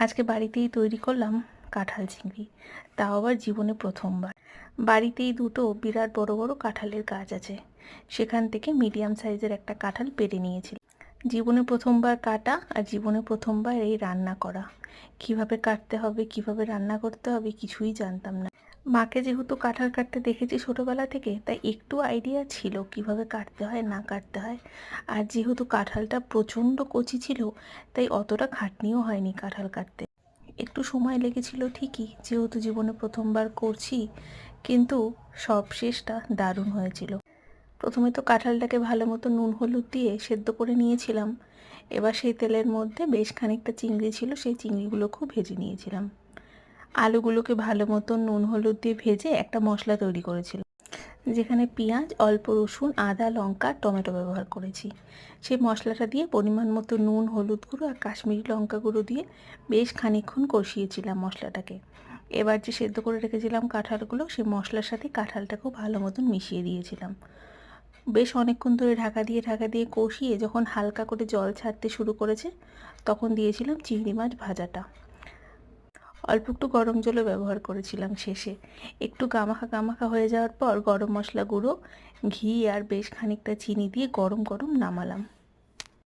আজকে বাড়িতেই তৈরি করলাম কাঁঠাল চিংড়ি, তাও আবার জীবনে প্রথমবার। বাড়িতেই দুটো বিরাট বড় বড় কাঁঠালের গাছ আছে, সেখান থেকে মিডিয়াম সাইজের একটা কাঁঠাল পেড়ে নিয়েছিলাম। জীবনে প্রথমবার কাটা আর জীবনে প্রথমবার এই রান্না করা। কিভাবে কাটতে হবে, কিভাবে রান্না করতে হবে কিছুই জানতাম না। মাকে যেহেতু কাঁঠাল কাটতে দেখেছি ছোটোবেলা থেকে, তাই একটু আইডিয়া ছিল কিভাবে কাটতে হয় না কাটতে হয়। আর যেহেতু কাঁঠালটা প্রচণ্ড কচি ছিল, তাই অতটা খাটনিও হয়নি কাঁঠাল কাটতে। একটু সময় লেগেছিল ঠিকই, যেহেতু জীবনে প্রথমবার করছি, কিন্তু সব শেষটা দারুণ হয়েছিল। প্রথমে তো কাঁঠালটাকে ভালো মতো নুন হলুদ দিয়ে সেদ্ধ করে নিয়েছিলাম। এবার সেই তেলের মধ্যে বেশ খানিকটা চিংড়ি ছিল, সেই চিংড়িগুলোকেও ভেজে নিয়েছিলাম। আলুগুলোকে ভালো মতো নুন হলুদ দিয়ে ভেজে একটা মশলা তৈরি করেছিলাম, যেখানে পেঁয়াজ, অল্প রসুন, আদা, লঙ্কা, টমেটো ব্যবহার করেছি। সেই মশলাটা দিয়ে পরিমাণ মতো নুন, হলুদ গুঁড়ো আর কাশ্মীরি লঙ্কা গুঁড়ো দিয়ে বেশ খানিকক্ষণ কষিয়েছিলাম মশলাটাকে। এবার যে সেদ্ধ করে রেখেছিলাম কাঁঠালগুলো, সেই মশলার সাথে কাঁঠালটাকেও ভালো মতন মিশিয়ে দিয়েছিলাম। বেশ অনেকক্ষণ ধরে ঢাকা দিয়ে কষিয়ে যখন হালকা করে জল ছাড়তে শুরু করেছে, তখন দিয়েছিলাম চিংড়ি মাছ ভাজাটা। অল্প একটু গরম জলও ব্যবহার করেছিলাম শেষে। একটু গামাখা গামাখা হয়ে যাওয়ার পর গরম মশলা গুঁড়ো, ঘি আর বেশ খানিকটা চিনি দিয়ে গরম গরম নামালাম।